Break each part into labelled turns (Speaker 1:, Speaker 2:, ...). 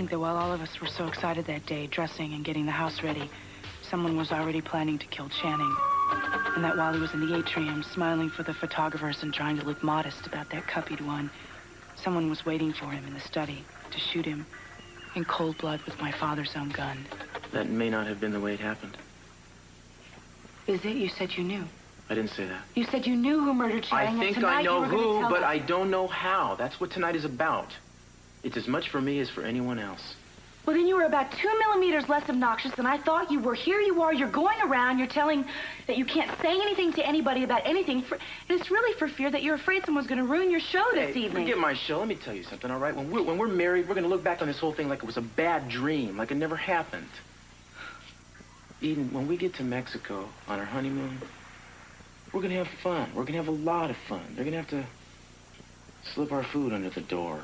Speaker 1: think that while all of us were so excited that day, dressing and getting the house ready, someone was already planning to kill Channing. And that while he was in the atrium, smiling for the photographers and trying to look modest about that cup he'd won, someone was waiting for him in the study to shoot him in cold blood with my father's own gun.
Speaker 2: That may not have been the way it happened.
Speaker 1: Is it? You said you knew.
Speaker 2: I didn't say that.
Speaker 1: You said you knew who murdered Channing.
Speaker 2: I think I know who, but I don't know how. That's what tonight is about. It's as much for me as for anyone else.
Speaker 1: Well, then you were about 2 millimeters less obnoxious than I thought you were. Here you are, you're going around, you're telling that you can't say anything to anybody about anything. And it's really for fear that you're afraid someone's going to ruin your show this evening.
Speaker 2: Forget my show. Let me tell you something, all right? When we're married, we're going to look back on this whole thing like it was a bad dream, like it never happened. Eden, when we get to Mexico on our honeymoon, we're going to have fun. We're going to have a lot of fun. They're going to have to slip our food under the door.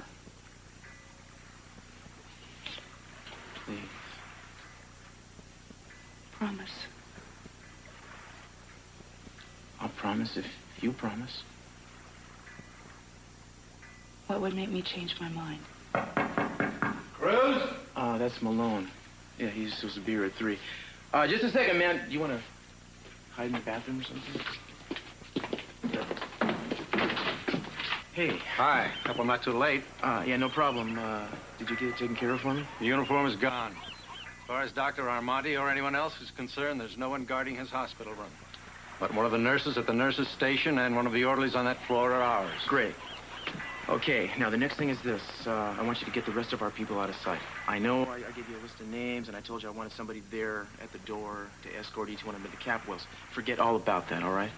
Speaker 2: Please.
Speaker 1: Promise.
Speaker 2: I'll promise if you promise.
Speaker 1: What would make me change my mind?
Speaker 3: Cruz?
Speaker 2: That's Malone. Yeah, he's supposed to be here at 3. Just a second, man. You want to hide in the bathroom or something? Hey.
Speaker 3: Hi. Hope I'm not too late.
Speaker 2: Yeah, no problem. Did you get it taken care of for me?
Speaker 3: The uniform is gone. As far as Dr. Armati or anyone else is concerned, there's no one guarding his hospital room. But one of the nurses at the nurses' station and one of the orderlies on that floor are ours.
Speaker 2: Great. Okay, now the next thing is this. I want you to get the rest of our people out of sight. I know I gave you a list of names, and I told you I wanted somebody there at the door to escort each one of them to the Capwells. Forget all about that, all right?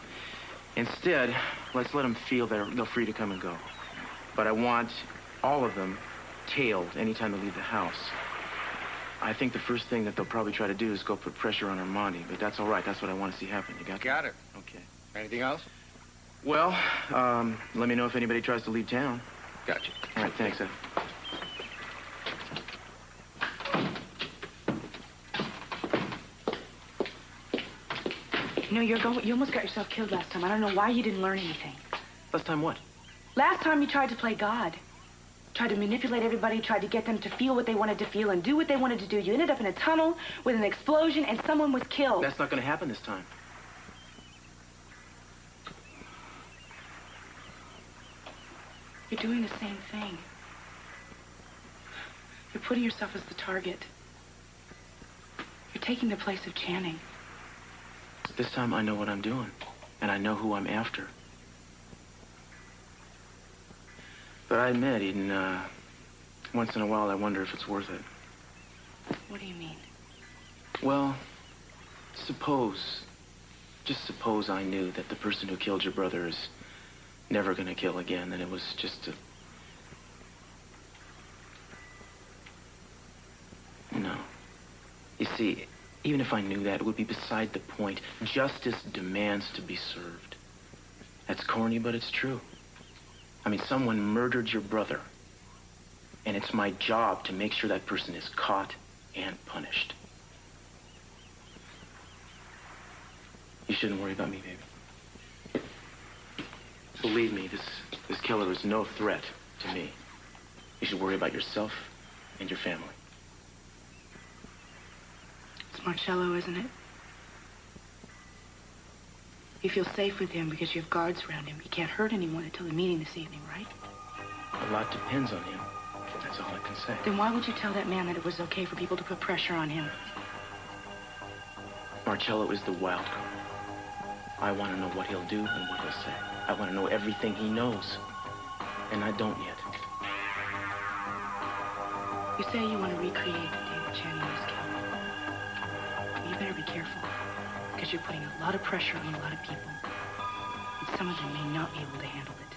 Speaker 2: Instead, let's let them feel they're free to come and go. But I want all of them tailed anytime they leave the house. I think the first thing that they'll probably try to do is go put pressure on Armani, but that's all right. That's what I want to see happen. You got that?
Speaker 3: Got it.
Speaker 2: Okay.
Speaker 3: Anything else?
Speaker 2: Well, let me know if anybody tries to leave town.
Speaker 3: Gotcha.
Speaker 2: All right, thanks, Ed.
Speaker 1: You know, you almost got yourself killed last time. I don't know why you didn't learn anything.
Speaker 2: Last time what?
Speaker 1: Last time you tried to play God. Tried to manipulate everybody, tried to get them to feel what they wanted to feel and do what they wanted to do. You ended up in a tunnel with an explosion and someone was killed.
Speaker 2: That's not going to happen this time.
Speaker 1: You're doing the same thing. You're putting yourself as the target. You're taking the place of Channing.
Speaker 2: This time I know what I'm doing, and I know who I'm after. But I admit, Eden, once in a while I wonder if it's worth it.
Speaker 1: What do you mean?
Speaker 2: Well, just suppose I knew that the person who killed your brother is never gonna kill again, and it was just No. You see, even if I knew that, it would be beside the point. Justice demands to be served. That's corny, but it's true. I mean, someone murdered your brother, and it's my job to make sure that person is caught and punished. You shouldn't worry about me, baby. Believe me, this killer is no threat to me. You should worry about yourself and your family.
Speaker 1: It's Marcello, isn't it? You feel safe with him because you have guards around him. He can't hurt anyone until the meeting this evening, right?
Speaker 2: A lot depends on him. That's all I can say.
Speaker 1: Then why would you tell that man that it was okay for people to put pressure on him?
Speaker 2: Marcello is the wild card. I want to know what he'll do and what he'll say. I want to know everything he knows. And I don't yet.
Speaker 1: You say you want to recreate the day that Channing was killed. Well, you better be careful. Because you're putting a lot of pressure on a lot of people. And some of them may not be able to handle it.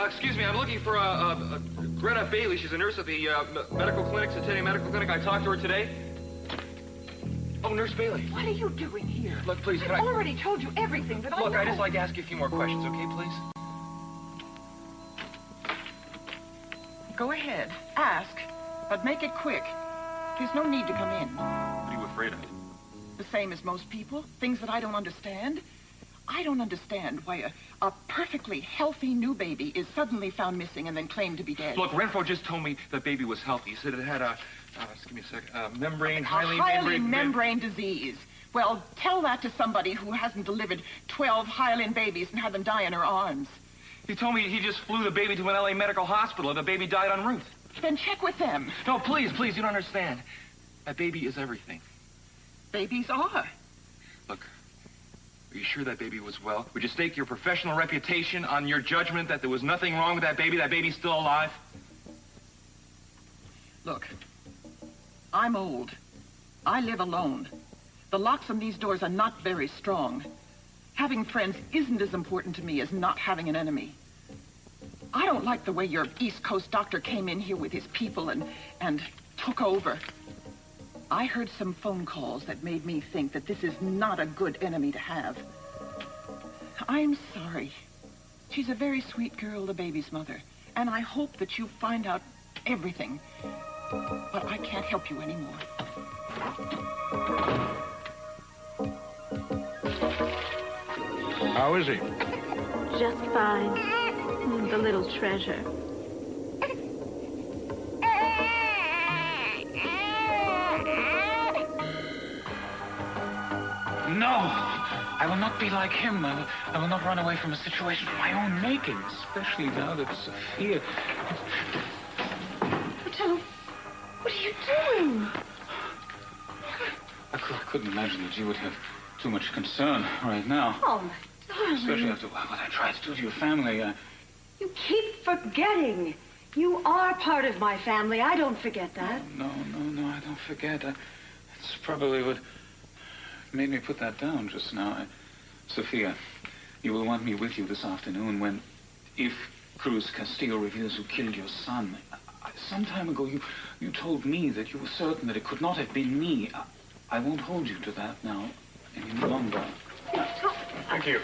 Speaker 4: Excuse me, I'm looking for Greta Bailey. She's a nurse at the medical clinic, Centennial Medical Clinic. I talked to her today. Oh, Nurse Bailey.
Speaker 5: What are you doing here?
Speaker 4: Look, please, can
Speaker 5: I've already told you everything that I know.
Speaker 4: Look, I'd just like to ask you a few more questions, okay, please?
Speaker 5: Go ahead. Ask, but make it quick. There's no need to come in.
Speaker 4: What are you afraid of?
Speaker 5: The same as most people. Things that I don't understand. I don't understand why a perfectly healthy new baby is suddenly found missing and then claimed to be dead.
Speaker 4: Look, Renfro just told me the baby was healthy. He said it had just give me a second, membrane,
Speaker 5: highly membrane disease. Well, tell that to somebody who hasn't delivered 12 hyaline babies and had them die in her arms.
Speaker 4: He told me he just flew the baby to an L.A. medical hospital and the baby died en route.
Speaker 5: Then check with them.
Speaker 4: No, please, you don't understand. That baby is everything.
Speaker 5: Babies are.
Speaker 4: Look, are you sure that baby was well? Would you stake your professional reputation on your judgment that there was nothing wrong with that baby? That baby's still alive?
Speaker 5: Look, I'm old. I live alone. The locks on these doors are not very strong. Having friends isn't as important to me as not having an enemy. I don't like the way your East Coast doctor came in here with his people and took over. I heard some phone calls that made me think that this is not a good enemy to have. I'm sorry. She's a very sweet girl, the baby's mother, and I hope that you find out everything. But I can't help you anymore.
Speaker 3: How is he?
Speaker 6: Just fine. The little treasure.
Speaker 7: No, I will not be like him. I will not run away from a situation of my own making, especially now that Sophia...
Speaker 6: Marcello, what are you doing?
Speaker 7: I couldn't imagine that you would have too much concern right now.
Speaker 6: Oh, my darling.
Speaker 7: Especially after what I tried to do to your family.
Speaker 6: You keep forgetting. You are part of my family. I don't forget that.
Speaker 7: No, I don't forget. It's probably what made me put that down just now. Sophia, you will want me with you this afternoon when, if Cruz Castillo reveals who killed your son. Some time ago, you told me that you were certain that it could not have been me. I won't hold you to that now any longer.
Speaker 3: Thank you.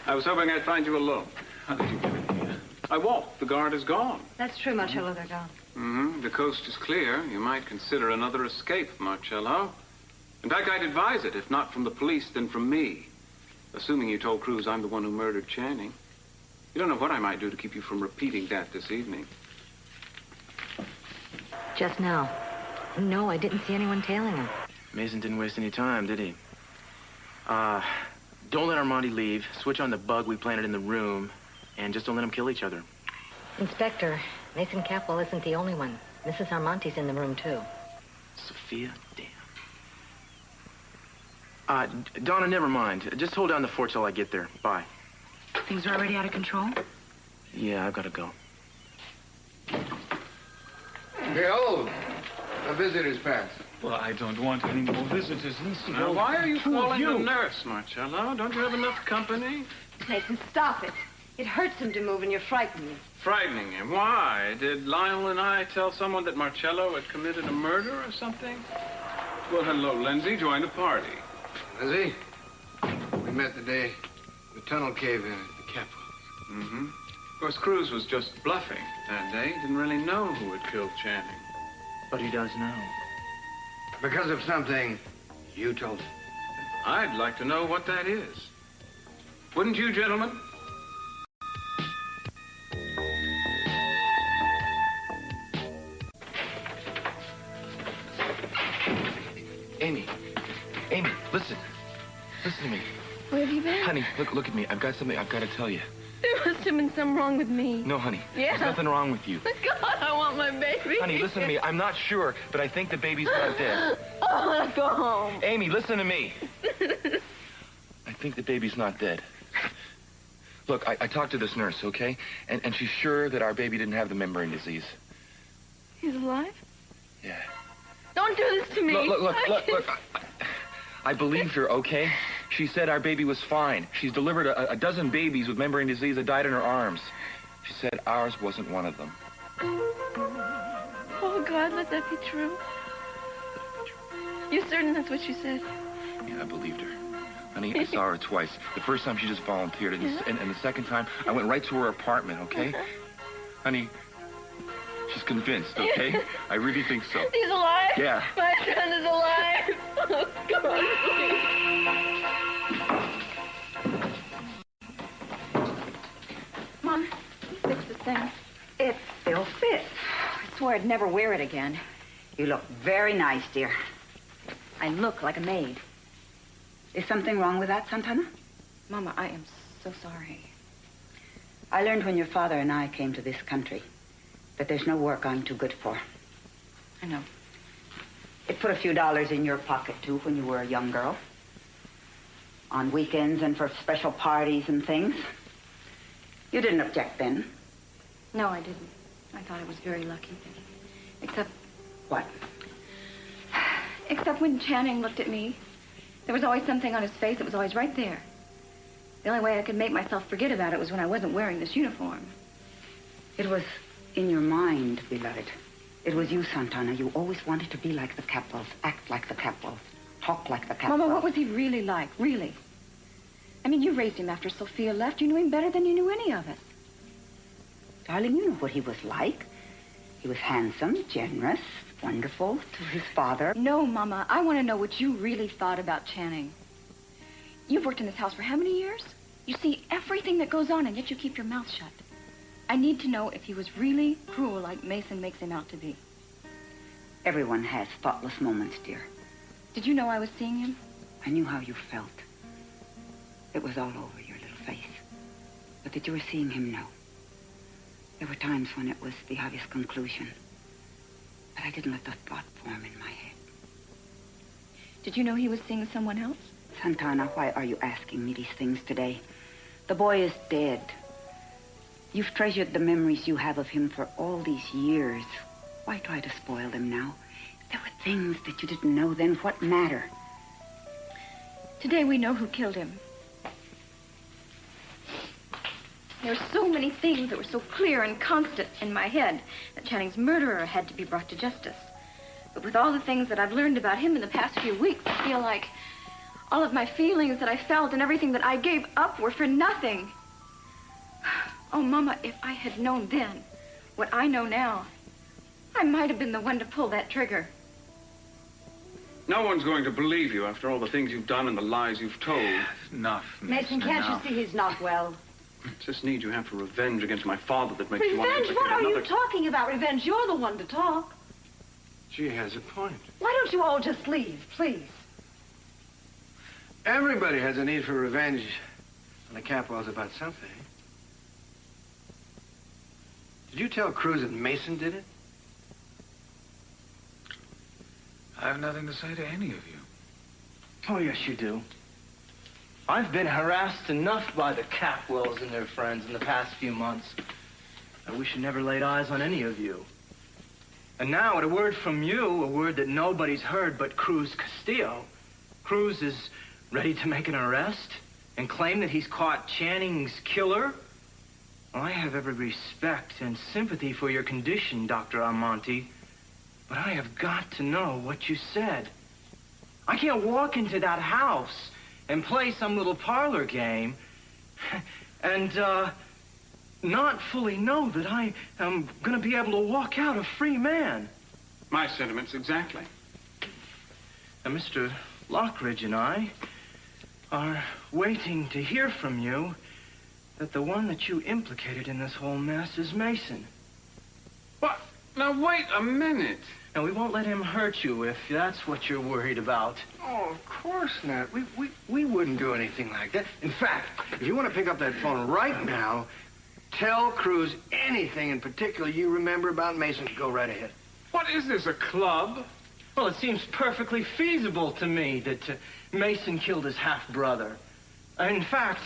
Speaker 3: I was hoping I'd find you alone.
Speaker 7: How did you get in here?
Speaker 3: I walked. The guard is gone.
Speaker 6: That's true, Marcello. They're gone.
Speaker 3: Mm-hmm. The coast is clear. You might consider another escape, Marcello. In fact, I'd advise it, if not from the police, then from me. Assuming you told Cruz I'm the one who murdered Channing. You don't know what I might do to keep you from repeating that this evening.
Speaker 8: Just now. No, I didn't see anyone tailing him.
Speaker 2: Mason didn't waste any time, did he? Don't let Armandi leave. Switch on the bug we planted in the room, and just don't let them kill each other.
Speaker 8: Inspector, Mason Capwell isn't the only one. Mrs. Armante's in the room, too.
Speaker 2: Sophia? Damn. Donna, never mind. Just hold down the fort till I get there. Bye.
Speaker 1: Things are already out of control?
Speaker 2: Yeah, I've got to go.
Speaker 9: Behold, a visitor's pass.
Speaker 7: Well, I don't want any more visitors.
Speaker 3: Now, why are you calling the nurse, Marcello? Don't you have enough company?
Speaker 6: Mason, stop it. It hurts him to move, and you're frightening me.
Speaker 3: Frightening him? Why? Did Lionel and I tell someone that Marcello had committed a murder or something? Well, hello, Lindsay. Join the party.
Speaker 9: Lizzie, we met the day the tunnel cave-in at the Capwell.
Speaker 3: Mm-hmm. Of course, Cruz was just bluffing that day. He didn't really know who had killed Channing.
Speaker 2: But he does now.
Speaker 9: Because of something you told him.
Speaker 3: I'd like to know what that is. Wouldn't you, gentlemen?
Speaker 2: Amy, listen. Listen to me.
Speaker 10: Where have you been?
Speaker 2: Honey, look at me. I've got something I've got to tell you.
Speaker 10: There must have been something wrong with me.
Speaker 2: No, honey.
Speaker 10: Yeah.
Speaker 2: There's nothing wrong with you.
Speaker 10: God, I want my baby.
Speaker 2: Honey, listen to me. I'm not sure, but I think the baby's not dead.
Speaker 10: I want to go home.
Speaker 2: Amy, listen to me. I think the baby's not dead. Look, I talked to this nurse, okay? And she's sure that our baby didn't have the membrane disease.
Speaker 10: He's alive?
Speaker 2: Yeah.
Speaker 10: Don't do this to me.
Speaker 2: Look. I believed her, okay? She said our baby was fine. She's delivered a dozen babies with membrane disease that died in her arms. She said ours wasn't one of them.
Speaker 10: Oh, God, let that be true. You certain that's what she said?
Speaker 2: Yeah, I believed her. Honey, I saw her twice. The first time she just volunteered, and the second time I went right to her apartment, okay? Honey, she's convinced, okay? I really think so.
Speaker 10: He's alive?
Speaker 2: Yeah.
Speaker 10: My son is alive. Oh, God, please. thing?
Speaker 11: It still fits.
Speaker 10: I swore I'd never wear it again.
Speaker 11: You look very nice, dear.
Speaker 10: I look like a maid.
Speaker 11: Is something wrong with that, Santana?
Speaker 10: Mama, I am so sorry.
Speaker 11: I learned when your father and I came to this country that there's no work I'm too good for.
Speaker 10: I know.
Speaker 11: It put a few dollars in your pocket, too, when you were a young girl. On weekends and for special parties and things. You didn't object then.
Speaker 10: No, I didn't. I thought I was very lucky. Except...
Speaker 11: What?
Speaker 10: Except when Channing looked at me, there was always something on his face that was always right there. The only way I could make myself forget about it was when I wasn't wearing this uniform.
Speaker 11: It was in your mind, beloved. It was you, Santana. You always wanted to be like the Capwells, act like the Capwells, talk like the Capwells.
Speaker 10: Mama, what was he really like, really? I mean, you raised him after Sophia left. You knew him better than you knew any of us.
Speaker 11: Darling, you know what he was like. He was handsome, generous, wonderful to his father.
Speaker 10: No, Mama. I want to know what you really thought about Channing. You've worked in this house for how many years? You see everything that goes on, and yet you keep your mouth shut. I need to know if he was really cruel like Mason makes him out to be.
Speaker 11: Everyone has thoughtless moments, dear.
Speaker 10: Did you know I was seeing him?
Speaker 11: I knew how you felt. It was all over your little face. But that you were seeing him, no. There were times when it was the obvious conclusion. But I didn't let the thought form in my head.
Speaker 10: Did you know he was seeing someone else?
Speaker 11: Santana, why are you asking me these things today? The boy is dead. You've treasured the memories you have of him for all these years. Why try to spoil them now? If there were things that you didn't know then, what matter?
Speaker 10: Today we know who killed him. There were so many things that were so clear and constant in my head that Channing's murderer had to be brought to justice. But with all the things that I've learned about him in the past few weeks, I feel like all of my feelings that I felt and everything that I gave up were for nothing. Oh, Mama, if I had known then what I know now, I might have been the one to pull that trigger.
Speaker 3: No one's going to believe you after all the things you've done and the lies you've told.
Speaker 7: Enough,
Speaker 6: Mason, can't you see he's not well?
Speaker 3: It's this need you have for revenge against my father that makes you want to
Speaker 6: Revenge?
Speaker 3: inflict
Speaker 6: What are
Speaker 3: another...
Speaker 6: you talking about, revenge? You're the one to talk.
Speaker 9: She has a point.
Speaker 6: Why don't you all just leave, please?
Speaker 9: Everybody has a need for revenge on the Capwells about something. Did you tell Cruz that Mason did it?
Speaker 7: I have nothing to say to any of you.
Speaker 12: Oh, yes, you do. I've been harassed enough by the Capwells and their friends in the past few months. I wish I never laid eyes on any of you. And now, at a word from you, a word that nobody's heard but Cruz Castillo, Cruz is ready to make an arrest and claim that he's caught Channing's killer. Well, I have every respect and sympathy for your condition, Dr. Almonte, but I have got to know what you said. I can't walk into that house and play some little parlor game and not fully know that I am going to be able to walk out a free man.
Speaker 3: My sentiments exactly.
Speaker 12: And Mr. Lockridge and I are waiting to hear from you that the one that you implicated in this whole mess is Mason.
Speaker 3: What? Now, wait a minute.
Speaker 12: Now, we won't let him hurt you if that's what you're worried about.
Speaker 9: Oh, of course not. We wouldn't do anything like that. In fact, if you want to pick up that phone right now, tell Cruz anything in particular you remember about Mason. Go right ahead.
Speaker 3: What is this, a club?
Speaker 12: Well, it seems perfectly feasible to me that Mason killed his half-brother. In fact,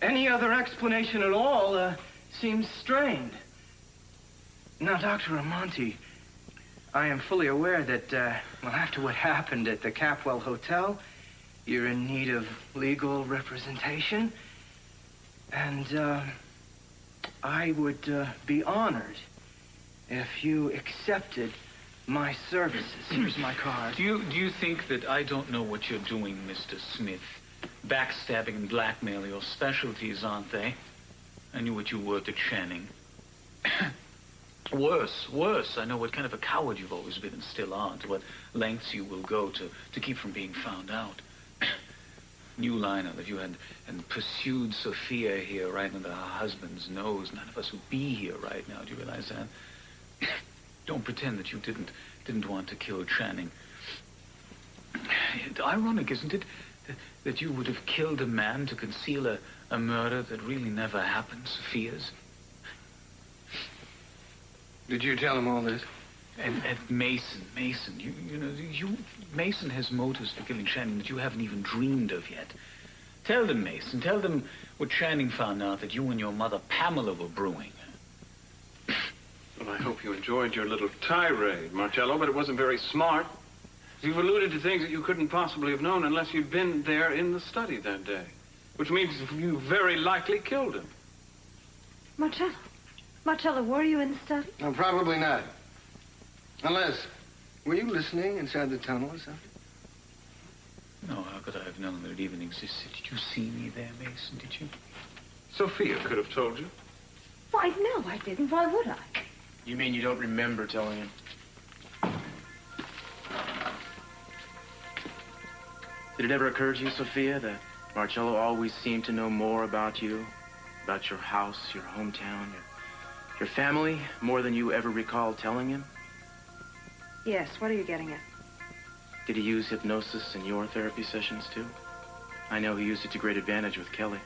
Speaker 12: any other explanation at all seems strained. Now, Dr. Almonte, I am fully aware that, well, after what happened at the Capwell Hotel, you're in need of legal representation. And, I would be honored if you accepted my services. Here's my card.
Speaker 7: Do you think that I don't know what you're doing, Mr. Smith? Backstabbing and blackmail are your specialties, aren't they? I knew what you were to Channing. Worse. I know what kind of a coward you've always been and still are, to what lengths you will go to keep from being found out. New Lionel, if you had pursued Sophia here right under her husband's nose, none of us would be here right now. Do you realize that? Don't pretend that you didn't want to kill Channing. Ironic, isn't it, that you would have killed a man to conceal a murder that really never happened, Sophia's?
Speaker 9: Did you tell him all this?
Speaker 7: And Mason, Mason has motives for killing Channing that you haven't even dreamed of yet. Tell them, Mason, tell them what Channing found out that you and your mother Pamela were brewing.
Speaker 3: Well, I hope you enjoyed your little tirade, Marcello, but it wasn't very smart. You've alluded to things that you couldn't possibly have known unless you'd been there in the study that day, which means you very likely killed him.
Speaker 6: Marcello, were you in the study?
Speaker 9: No, probably not. Unless, were you listening inside the tunnel or something?
Speaker 7: No, how could I have known that it even existed? Did you see me there, Mason? Did you?
Speaker 3: Sophia could have told you.
Speaker 6: Why, no, I didn't. Why would I?
Speaker 2: You mean you don't remember telling him? Did it ever occur to you, Sophia, that Marcello always seemed to know more about you, about your house, your hometown, your family, more than you ever recalled telling him?
Speaker 6: Yes, what are you getting at?
Speaker 2: Did he use hypnosis in your therapy sessions, too? I know he used it to great advantage with Kelly.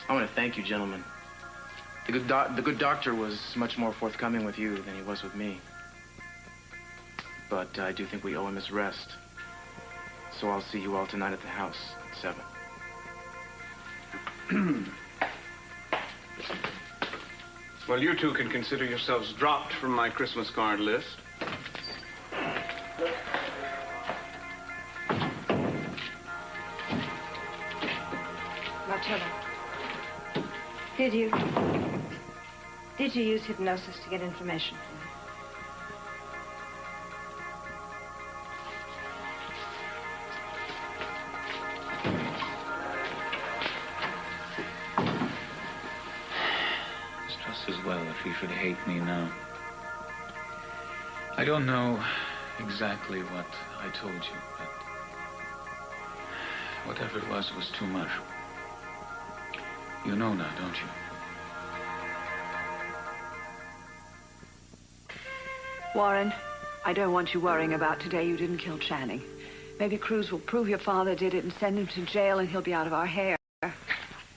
Speaker 2: I want to thank you, gentlemen. The good doctor was much more forthcoming with you than he was with me. But I do think we owe him his rest. So I'll see you all tonight at the house at 7.
Speaker 3: Well, you two can consider yourselves dropped from my Christmas card list.
Speaker 6: Marcello, did you use hypnosis to get information from me?
Speaker 7: As well if he should hate me now. I don't know exactly what I told you, but whatever it was too much. You know now, don't you?
Speaker 13: Warren, I don't want you worrying about today you didn't kill Channing. Maybe Cruz will prove your father did it and send him to jail and he'll be out of our hair.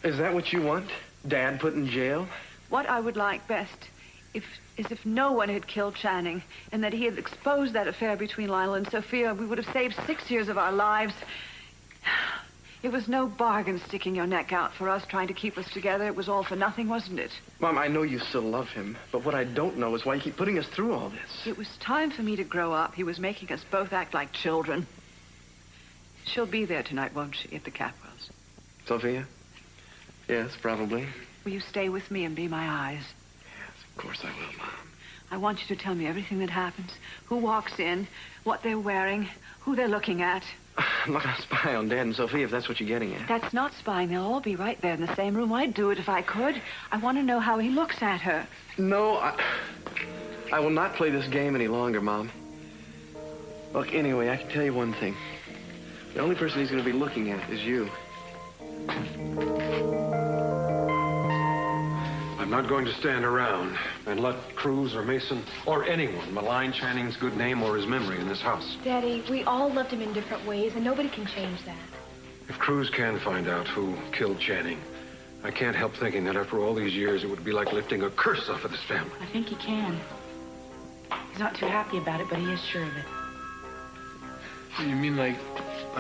Speaker 9: Is that what you want? Dad put in jail?
Speaker 13: What I would like best is if no one had killed Channing and that he had exposed that affair between Lionel and Sophia, we would have saved 6 years of our lives. It was no bargain sticking your neck out for us, trying to keep us together. It was all for nothing, wasn't it?
Speaker 9: Mom, I know you still love him, but what I don't know is why you keep putting us through all this.
Speaker 13: It was time for me to grow up. He was making us both act like children. She'll be there tonight, won't she, at the Capwells?
Speaker 9: Sophia? Yes, probably.
Speaker 13: Will you stay with me and be my eyes?
Speaker 9: Yes, of course I will, Mom.
Speaker 13: I want you to tell me everything that happens. Who walks in, what they're wearing, who they're looking at.
Speaker 9: I'm not going to spy on Dad and Sophia if that's what you're getting at.
Speaker 13: That's not spying. They'll all be right there in the same room. I'd do it if I could. I want to know how he looks at her.
Speaker 9: No, I will not play this game any longer, Mom. Look, anyway, I can tell you one thing. The only person he's going to be looking at is you.
Speaker 14: I'm not going to stand around and let Cruz or Mason or anyone malign Channing's good name or his memory in this house.
Speaker 10: Daddy, we all loved him in different ways, and nobody can change that.
Speaker 14: If Cruz can find out who killed Channing, I can't help thinking that after all these years, it would be like lifting a curse off of this family.
Speaker 1: I think he can. He's not too happy about it, but he is sure of it.
Speaker 12: You mean like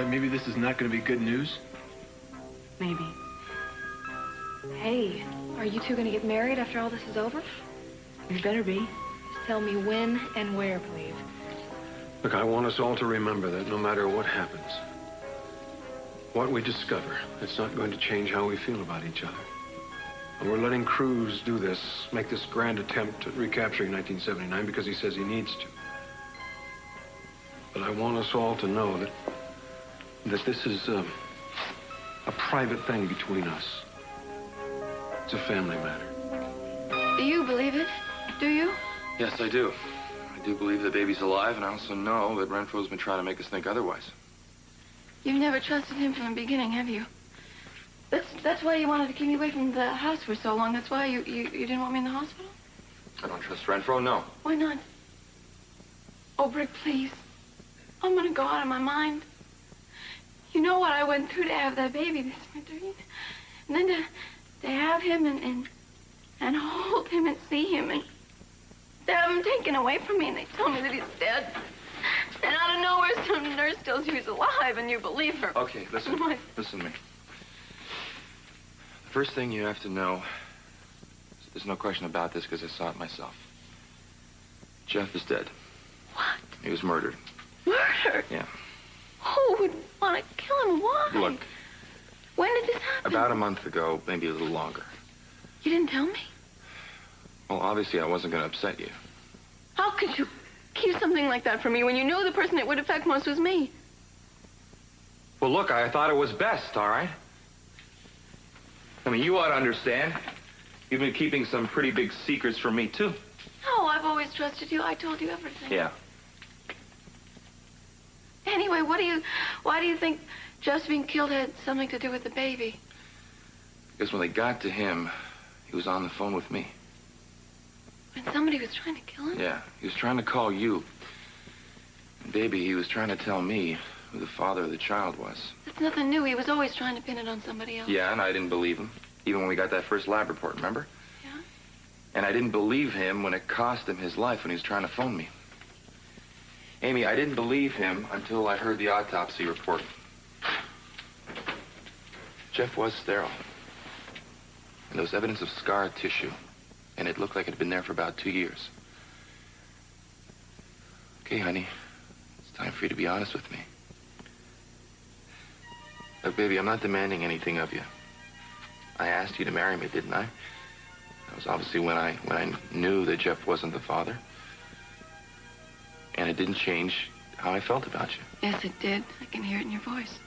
Speaker 12: maybe this is not going to be good news?
Speaker 1: Maybe.
Speaker 10: Hey, are you two going to get married after all this is over?
Speaker 1: You better be.
Speaker 10: Just tell me when and where, please.
Speaker 14: Look, I want us all to remember that no matter what happens, what we discover, it's not going to change how we feel about each other. And we're letting Cruz do this, make this grand attempt at recapturing 1979 because he says he needs to. But I want us all to know that this is a private thing between us. It's a family matter.
Speaker 10: Do you believe it? Do you?
Speaker 15: Yes, I do. I do believe that baby's alive, and I also know that Renfro's been trying to make us think otherwise.
Speaker 10: You've never trusted him from the beginning, have you? That's why you wanted to keep me away from the house for so long. That's why you didn't want me in the hospital?
Speaker 4: I don't trust Renfro, no.
Speaker 10: Why not? Oh, Brick, please. I'm going to go out of my mind. You know what I went through to have that baby this winter. And then to have him and hold him and see him and to have him taken away from me and they tell me that he's dead. And out of nowhere, some nurse tells you he's alive and you believe her.
Speaker 4: Okay, listen.
Speaker 10: What?
Speaker 4: Listen to me. The first thing you have to know, there's no question about this because I saw it myself. Jeff is dead.
Speaker 10: What?
Speaker 4: He was murdered.
Speaker 10: Murdered?
Speaker 4: Yeah.
Speaker 10: Who would want to kill him? Why?
Speaker 4: Look.
Speaker 10: When did this happen?
Speaker 4: About a month ago, maybe a little longer.
Speaker 10: You didn't tell me?
Speaker 4: Well, obviously I wasn't going to upset you.
Speaker 10: How could you keep something like that from me when you knew the person it would affect most was me?
Speaker 4: Well, look, I thought it was best, all right? I mean, you ought to understand. You've been keeping some pretty big secrets from me, too.
Speaker 10: No, I've always trusted you. I told you everything.
Speaker 4: Yeah.
Speaker 10: Anyway, why do you think Jeff's being killed had something to do with the baby?
Speaker 4: Because when they got to him, he was on the phone with me.
Speaker 10: When somebody was trying to kill him?
Speaker 4: Yeah, he was trying to call you. And baby, he was trying to tell me who the father of the child was.
Speaker 10: That's nothing new. He was always trying to pin it on somebody else.
Speaker 4: Yeah, and I didn't believe him. Even when we got that first lab report, remember?
Speaker 10: Yeah.
Speaker 4: And I didn't believe him when it cost him his life when he was trying to phone me. Amy, I didn't believe him until I heard the autopsy report. Jeff was sterile. And there was evidence of scar tissue. And it looked like it had been there for about 2 years. Okay, honey. It's time for you to be honest with me. Look, baby, I'm not demanding anything of you. I asked you to marry me, didn't I? That was obviously when I knew that Jeff wasn't the father. And it didn't change how I felt about you.
Speaker 10: Yes, it did. I can hear it in your voice.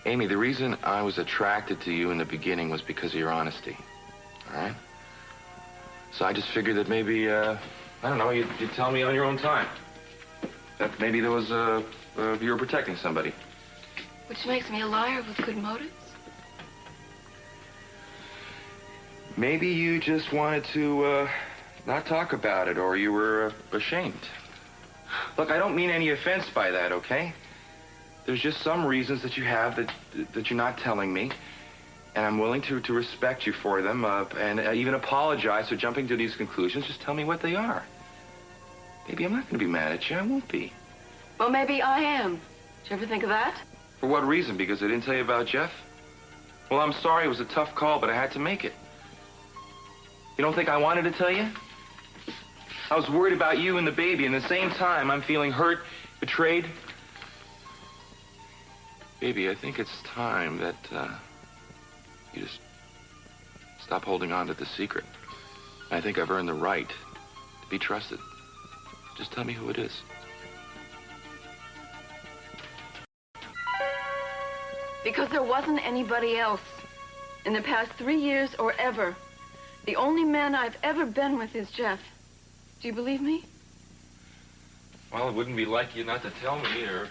Speaker 4: Amy, the reason I was attracted to you in the beginning was because of your honesty. All right? So I just figured that maybe, I don't know, you'd tell me on your own time. That maybe there was you were protecting somebody.
Speaker 10: Which makes me a liar with good motives?
Speaker 4: Maybe you just wanted to, not talk about it, or you were ashamed. Look, I don't mean any offense by that, okay? There's just some reasons that you have that you're not telling me, and I'm willing to respect you for them, and even apologize for jumping to these conclusions. Just tell me what they are. Baby, I'm not going to be mad at you. I won't be.
Speaker 10: Well, maybe I am. Did you ever think of that?
Speaker 4: For what reason? Because I didn't tell you about Jeff? Well, I'm sorry. It was a tough call, but I had to make it. You don't think I wanted to tell you? I was worried about you and the baby, and at the same time, I'm feeling hurt, betrayed. Baby, I think it's time that you just stop holding on to the secret. I think I've earned the right to be trusted. Just tell me who it is.
Speaker 10: Because there wasn't anybody else. In the past 3 years or ever. The only man I've ever been with is Jeff. Do you believe me?
Speaker 4: Well, it wouldn't be like you not to tell me, or...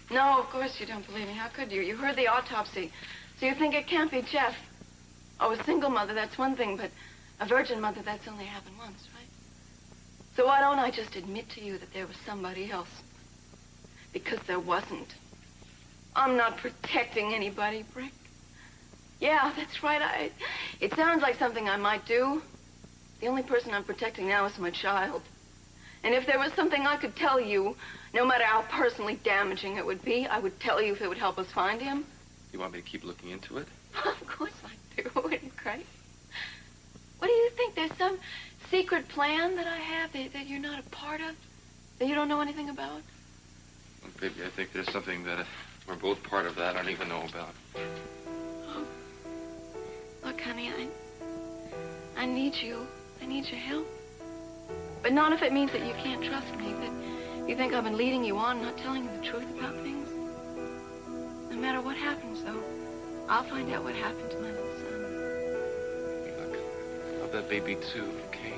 Speaker 10: No, of course you don't believe me. How could you? You heard the autopsy. So you think it can't be Jeff. Oh, a single mother, that's one thing, but a virgin mother, that's only happened once, right? So why don't I just admit to you that there was somebody else? Because there wasn't. I'm not protecting anybody, Brick. Yeah, that's right. It sounds like something I might do. The only person I'm protecting now is my child. And if there was something I could tell you, no matter how personally damaging it would be, I would tell you if it would help us find him.
Speaker 4: You want me to keep looking into it?
Speaker 10: Of course I do. Isn't it great? What do you think? There's some secret plan that I have that you're not a part of? That you don't know anything about?
Speaker 4: Well, baby, I think there's something that we're both part of that I don't even know about.
Speaker 10: Oh. Look, honey, I need you. I need your help. But not if it means that you can't trust me, that you think I've been leading you on, not telling you the truth about things. No matter what happens, though, I'll find out what happened to my little son.
Speaker 4: Look, I love that baby, too, okay?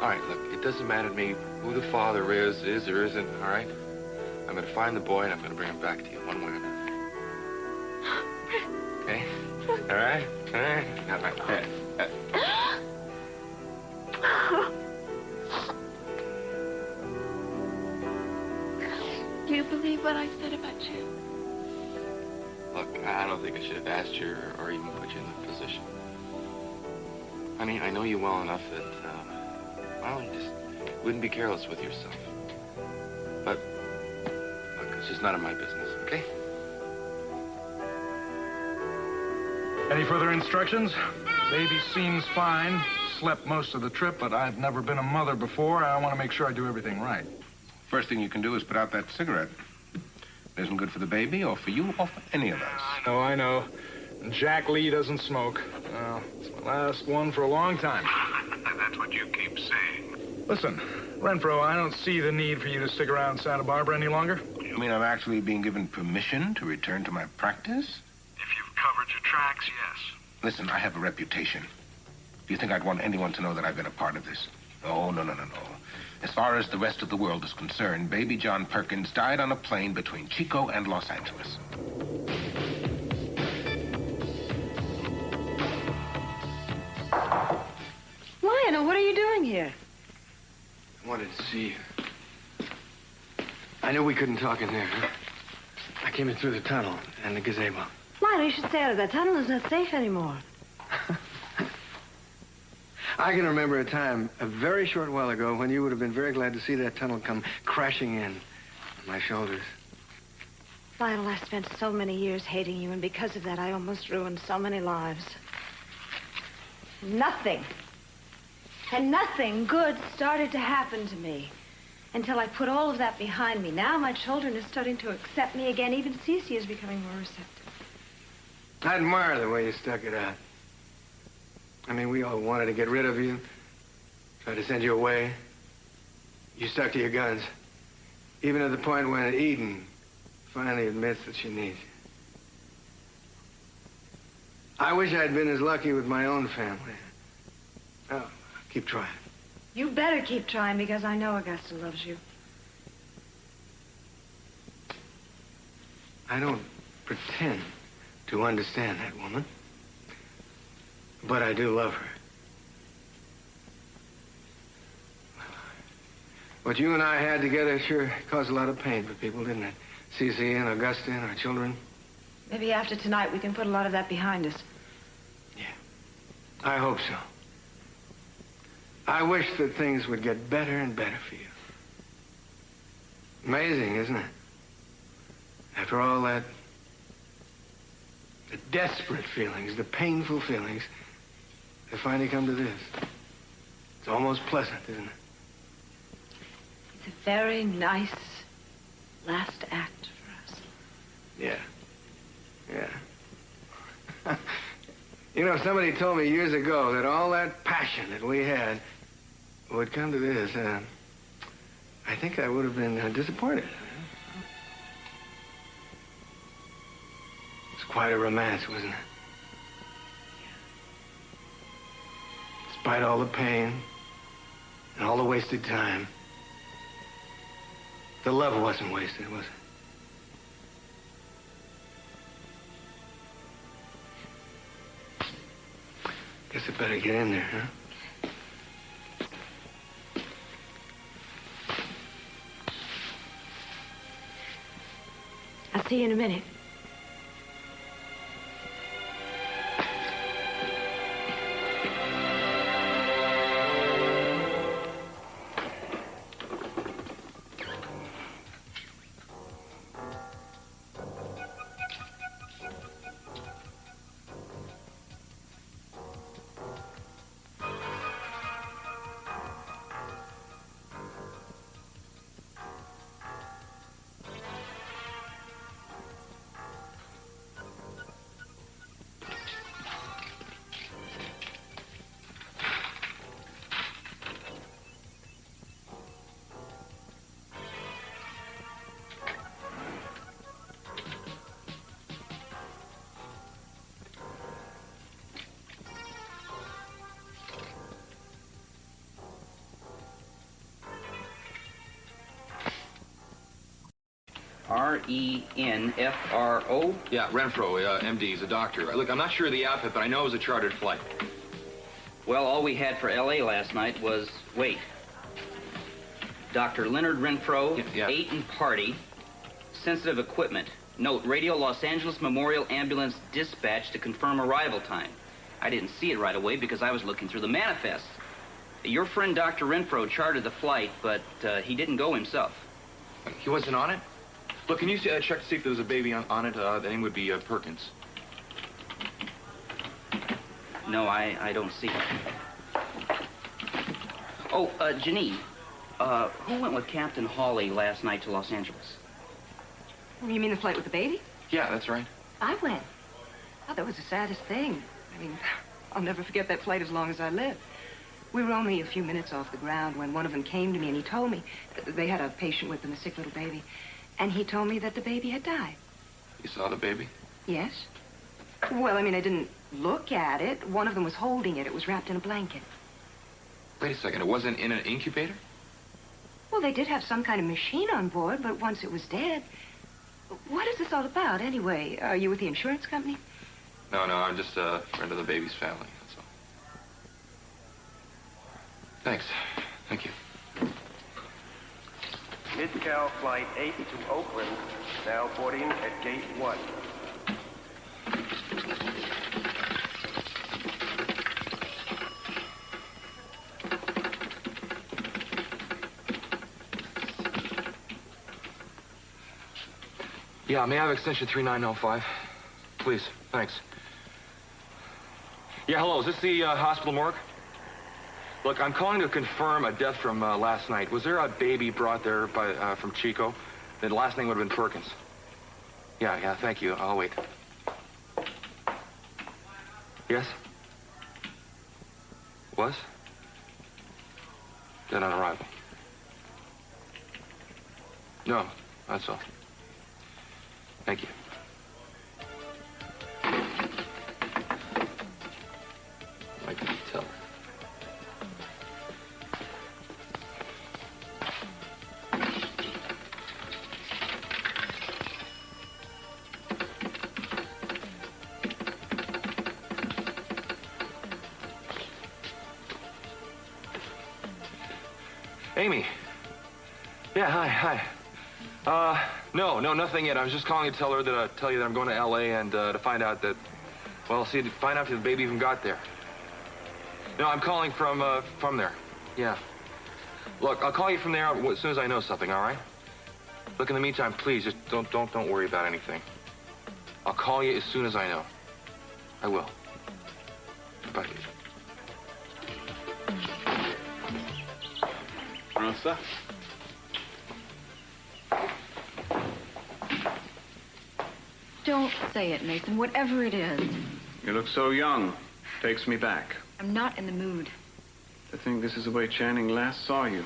Speaker 4: All right, look, it doesn't matter to me who the father is or isn't, all right? I'm going to find the boy and I'm going to bring him back to you one way or another. Okay? All right? All right? All right.
Speaker 10: Do you believe what I said about you?
Speaker 4: Look, I don't think I should have asked you or even put you in that position. Honey, I know you well enough that, well, you just wouldn't be careless with yourself. But, look, it's just none of my business, okay?
Speaker 15: Any further instructions? Baby seems fine. Slept most of the trip, but I've never been a mother before. I want to make sure I do everything right.
Speaker 16: First thing you can do is put out that cigarette. It isn't good for the baby or for you or for any of us.
Speaker 15: I know. Jack Lee doesn't smoke. It's my last one for a long time.
Speaker 16: That's what you keep saying.
Speaker 15: Listen, Renfro, I don't see the need for you to stick around Santa Barbara any longer.
Speaker 16: You mean I'm actually being given permission to return to my practice?
Speaker 15: If you've covered your tracks, yes.
Speaker 16: Listen, I have a reputation. Do you think I'd want anyone to know that I've been a part of this? Oh, no. As far as the rest of the world is concerned, baby John Perkins died on a plane between Chico and Los Angeles.
Speaker 6: Lionel, what are you doing here?
Speaker 9: I wanted to see you. I knew we couldn't talk in there. Huh? I came in through the tunnel and the gazebo.
Speaker 6: Lionel, you should stay out of that tunnel. It's not safe anymore.
Speaker 9: I can remember a time, a very short while ago, when you would have been very glad to see that tunnel come crashing in on my shoulders.
Speaker 6: Lionel, I spent so many years hating you, and because of that, I almost ruined so many lives. Nothing good started to happen to me until I put all of that behind me. Now my children are starting to accept me again. Even Cece is becoming more receptive.
Speaker 9: I admire the way you stuck it out. I mean, we all wanted to get rid of you, tried to send you away. You stuck to your guns, even at the point when Eden finally admits that she needs you. I wish I'd been as lucky with my own family. Oh, keep trying.
Speaker 6: You better keep trying, because I know Augusta loves you.
Speaker 9: I don't pretend to understand that woman. But I do love her. What you and I had together sure caused a lot of pain for people, didn't it? Cece and Augusta and our children.
Speaker 6: Maybe after tonight we can put a lot of that behind us.
Speaker 9: I hope so. I wish that things would get better and better for you. Amazing, isn't it? After all that, the desperate feelings, the painful feelings, they finally come to this. It's almost pleasant, isn't it?
Speaker 6: It's a very nice last act for us.
Speaker 9: Yeah. You know, somebody told me years ago that all that passion that we had would come to this. I think I would have been disappointed. It's quite a romance, wasn't it? Despite all the pain and all the wasted time, the love wasn't wasted, was it? Guess I better get in there, huh?
Speaker 6: I'll see you in a minute.
Speaker 17: R-E-N-F-R-O?
Speaker 4: Yeah, Renfro, MD. He's a doctor. Look, I'm not sure of the outfit, but I know it was a chartered flight.
Speaker 17: Well, all we had for L.A. last night was, wait. Dr. Leonard Renfro,
Speaker 4: Yeah.
Speaker 17: 8 and party, sensitive equipment. Note, radio Los Angeles Memorial Ambulance dispatch to confirm arrival time. I didn't see it right away because I was looking through the manifest. Your friend Dr. Renfro chartered the flight, but he didn't go himself.
Speaker 4: He wasn't on it? Look, can you check to see if there was a baby on it? The name would be Perkins.
Speaker 17: No, I don't see it. Oh, Janine, who went with Captain Hawley last night to Los Angeles?
Speaker 18: You mean the flight with the baby?
Speaker 4: Yeah, that's right.
Speaker 18: I went. Oh, that was the saddest thing. I mean, I'll never forget that flight as long as I live. We were only a few minutes off the ground when one of them came to me and he told me they had a patient with them, a sick little baby, and he told me that the baby had died.
Speaker 4: You saw the baby?
Speaker 18: Yes. Well, I mean, I didn't look at it. One of them was holding it. It was wrapped in a blanket.
Speaker 4: Wait a second. It wasn't in an incubator?
Speaker 18: Well, they did have some kind of machine on board, but once it was dead... What is this all about, anyway? Are you with the insurance company?
Speaker 4: No, I'm just a friend of the baby's family, that's all. Thanks. Thank you.
Speaker 19: Mid-Cal Flight 8 to Oakland, now boarding at Gate 1.
Speaker 4: Yeah, may I have extension 3905? Please, thanks. Yeah, hello, is this the hospital morgue? Look, I'm calling to confirm a death from last night. Was there a baby brought there by from Chico? The last name would have been Perkins. Yeah, thank you. I'll wait. Yes? Was? Dead on arrival. No, that's all. Thank you. I can tell. Amy. Yeah, hi. No, nothing yet. I was just calling to tell you that I'm going to L.A. and to find out that, well, to find out if the baby even got there. No, I'm calling from there. Yeah. Look, I'll call you from there as soon as I know something, all right? Look, in the meantime, please, just don't worry about anything. I'll call you as soon as I know. I will. Bye.
Speaker 3: Rosa?
Speaker 6: Don't say it, Mason, whatever it is.
Speaker 3: You look so young. Takes me back.
Speaker 6: I'm not in the mood.
Speaker 3: I think this is the way Channing last saw you.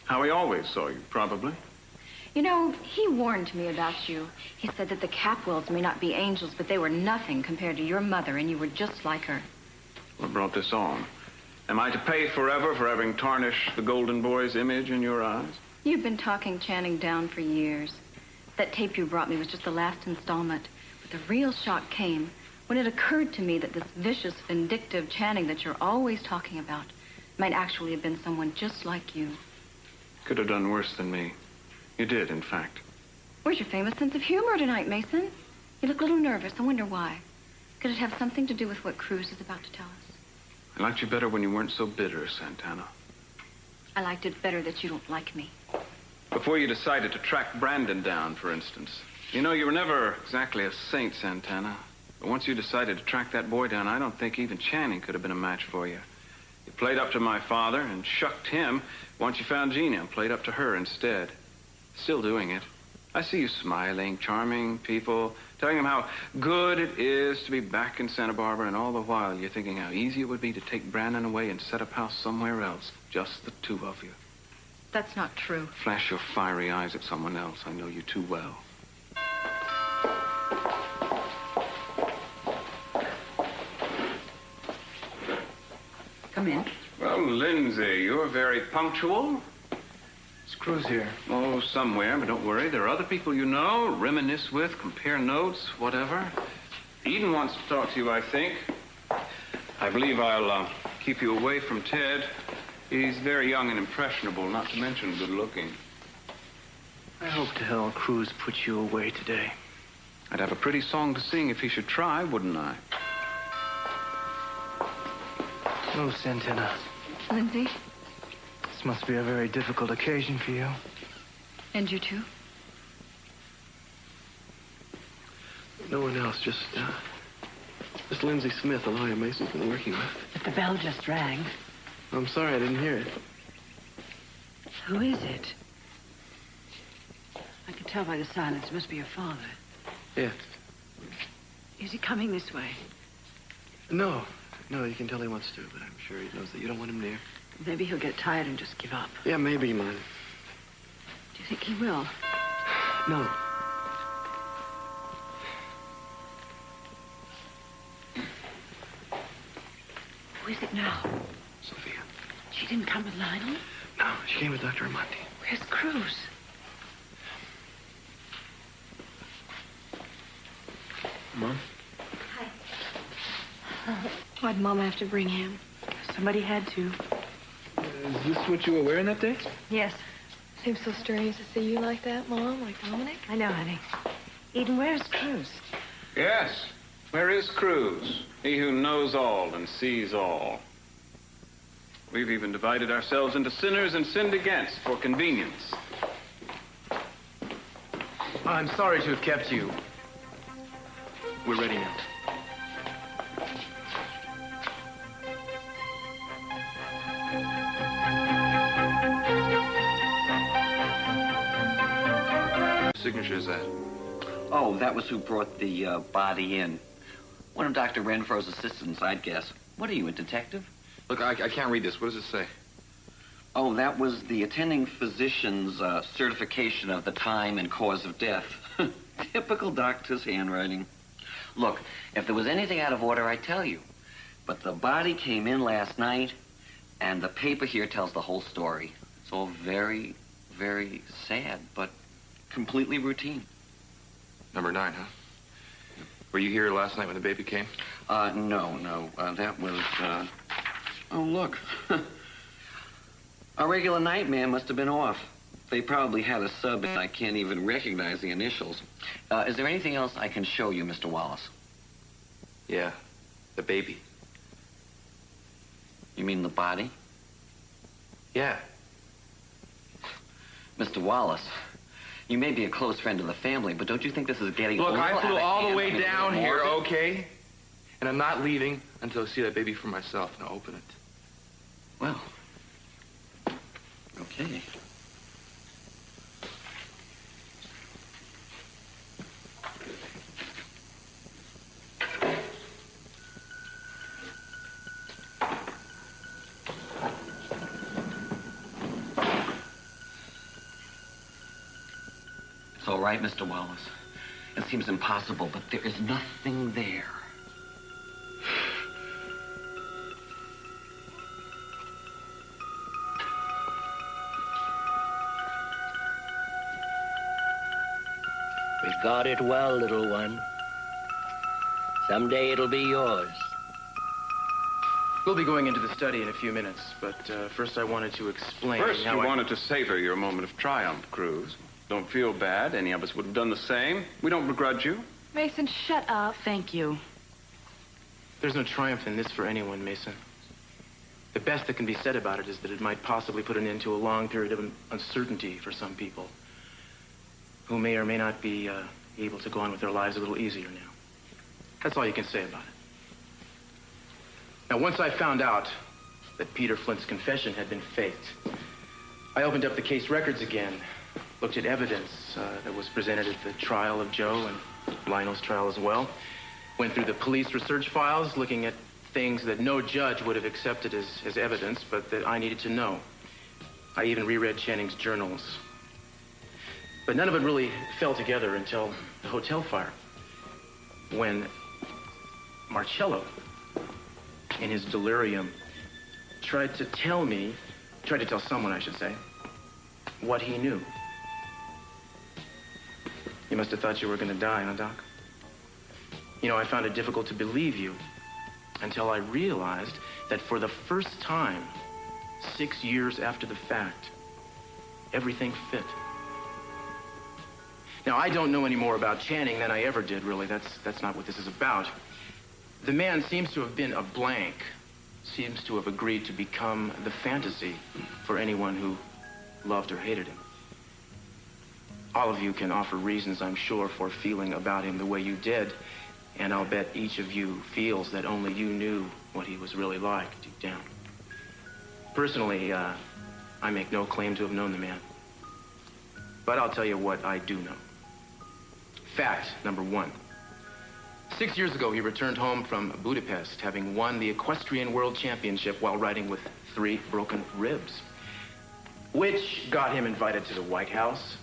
Speaker 3: How he always saw you, probably.
Speaker 6: You know, he warned me about you. He said that the Capwells may not be angels, but they were nothing compared to your mother, and you were just like her.
Speaker 3: What brought this on? Am I to pay forever for having tarnished the Golden Boy's image in your eyes?
Speaker 6: You've been talking Channing down for years. That tape you brought me was just the last installment. But the real shock came when it occurred to me that this vicious, vindictive Channing that you're always talking about might actually have been someone just like you.
Speaker 3: Could have done worse than me. You did, in fact.
Speaker 6: Where's your famous sense of humor tonight, Mason? You look a little nervous. I wonder why. Could it have something to do with what Cruz is about to tell us?
Speaker 3: I liked you better when you weren't so bitter, Santana.
Speaker 6: I liked it better that you don't like me.
Speaker 3: Before you decided to track Brandon down, for instance. You know, you were never exactly a saint, Santana. But once you decided to track that boy down, I don't think even Channing could have been a match for you. You played up to my father and shucked him once you found Gina and played up to her instead. Still doing it. I see you smiling, charming people, telling them how good it is to be back in Santa Barbara, and all the while you're thinking how easy it would be to take Brandon away and set up house somewhere else, just the two of you.
Speaker 6: That's not true.
Speaker 3: Flash your fiery eyes at someone else. I know you too well.
Speaker 6: Come in.
Speaker 3: Well, Lindsay, you're very punctual.
Speaker 9: Is Cruz here?
Speaker 3: Oh, somewhere, but don't worry. There are other people you know, reminisce with, compare notes, whatever. Eden wants to talk to you, I think. I believe I'll keep you away from Ted. He's very young and impressionable, not to mention good-looking.
Speaker 2: I hope to hell Cruz put you away today.
Speaker 3: I'd have a pretty song to sing if he should try, wouldn't I?
Speaker 12: Oh, Santana.
Speaker 6: Lindsay?
Speaker 12: This must be a very difficult occasion for you.
Speaker 6: And you too?
Speaker 14: No one else, just Lindsay Smith, a lawyer Mason's been working with.
Speaker 13: But the bell just rang.
Speaker 14: I'm sorry, I didn't hear it.
Speaker 13: Who is it? I can tell by the silence. It must be your father.
Speaker 14: Yeah.
Speaker 13: Is he coming this way?
Speaker 14: No, you can tell he wants to, but I'm sure he knows that you don't want him near.
Speaker 13: Maybe he'll get tired and just give up.
Speaker 14: Yeah, maybe, man.
Speaker 13: Do you think he will?
Speaker 14: No.
Speaker 13: Who is it now?
Speaker 14: Sophia.
Speaker 13: She didn't come with Lionel?
Speaker 14: No, she came with Dr. Armante.
Speaker 13: Where's Cruz?
Speaker 14: Mom?
Speaker 10: Why'd Mom have to bring him?
Speaker 13: Somebody had to.
Speaker 14: Is this what you were wearing that day?
Speaker 13: Yes.
Speaker 10: Seems so strange to see you like that, Mom, like Dominic.
Speaker 13: I know, honey. Eden, where's Cruz?
Speaker 3: Yes. Where is Cruz? He who knows all and sees all. We've even divided ourselves into sinners and sinned against for convenience.
Speaker 2: I'm sorry to have kept you. We're ready now.
Speaker 4: Signature is that?
Speaker 20: Oh, that was who brought the body in. One of Dr. Renfro's assistants, I'd guess. What are you, a detective?
Speaker 4: Look, I can't read this. What does it say?
Speaker 20: Oh, that was the attending physician's certification of the time and cause of death. Typical doctor's handwriting. Look, if there was anything out of order, I'd tell you. But the body came in last night, and the paper here tells the whole story. It's all very, very sad, but completely routine.
Speaker 4: Number 9, huh? Were you here last night when the baby came?
Speaker 20: No. That was, Oh, look. Our regular night man must have been off. They probably had a sub, and I can't even recognize the initials. Is there anything else I can show you, Mr. Wallace?
Speaker 4: Yeah, the baby.
Speaker 20: You mean the body?
Speaker 4: Yeah.
Speaker 20: Mr. Wallace, you may be a close friend of the family, but don't you think this is getting
Speaker 4: Look,
Speaker 20: a little
Speaker 4: I flew
Speaker 20: out of
Speaker 4: all the
Speaker 20: hand
Speaker 4: way
Speaker 20: and a
Speaker 4: down
Speaker 20: little
Speaker 4: here,
Speaker 20: morbid?
Speaker 4: okay? And I'm not leaving until I see that baby for myself. Now open it.
Speaker 20: Well, okay. It's all right, Mr. Wallace. It seems impossible, but there is nothing there.
Speaker 21: We guard it well, little one. Someday it'll be yours.
Speaker 2: We'll be going into the study in a few minutes, but first I wanted to explain
Speaker 3: First,
Speaker 2: how
Speaker 3: you
Speaker 2: I
Speaker 3: wanted to savor your moment of triumph, Cruz. Don't feel bad. Any of us would have done the same. We don't begrudge you.
Speaker 1: Mason, shut up.
Speaker 13: Thank you.
Speaker 2: There's no triumph in this for anyone, Mason. The best that can be said about it is that it might possibly put an end to a long period of uncertainty for some people who may or may not be able to go on with their lives a little easier now. That's all you can say about it. Now, once I found out that Peter Flint's confession had been faked, I opened up the case records again, looked at evidence that was presented at the trial of Joe and Lionel's trial as well, went through the police research files, looking at things that no judge would have accepted as evidence, but that I needed to know. I even reread Channing's journals. But none of it really fell together until the hotel fire, when Marcello, in his delirium, tried to tell someone, I should say, what he knew. You must have thought you were going to die, huh, Doc? You know, I found it difficult to believe you until I realized that for the first time, 6 years after the fact, everything fit. Now, I don't know any more about Channing than I ever did, really. That's not what this is about. The man seems to have been a blank, seems to have agreed to become the fantasy for anyone who loved or hated him. All of you can offer reasons, I'm sure, for feeling about him the way you did, and I'll bet each of you feels that only you knew what he was really like deep down. Personally, I make no claim to have known the man. But I'll tell you what I do know. Fact number 1. 6 years ago, he returned home from Budapest, having won the Equestrian World Championship while riding with 3 broken ribs, which got him invited to the White House,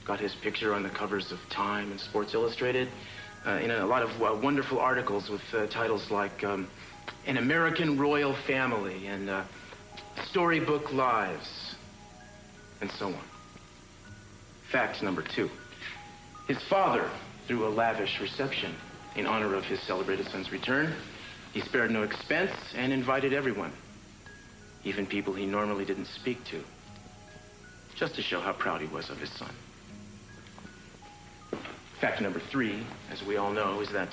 Speaker 2: got his picture on the covers of Time and Sports Illustrated, in a lot of wonderful articles with titles like An American Royal Family and Storybook Lives, and so on. Fact number 2. His father threw a lavish reception in honor of his celebrated son's return. He spared no expense and invited everyone, even people he normally didn't speak to, just to show how proud he was of his son. Fact number 3, as we all know, is that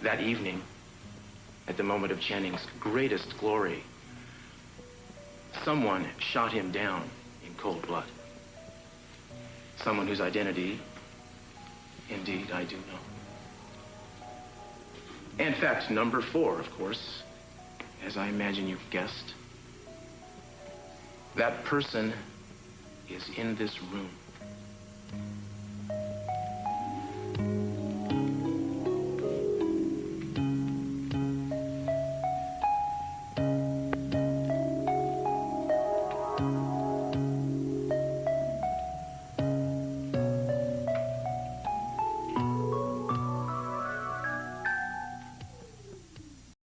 Speaker 2: that evening, at the moment of Channing's greatest glory, someone shot him down in cold blood. Someone whose identity, indeed, I do know. And fact number 4, of course, as I imagine you've guessed, that person is in this room.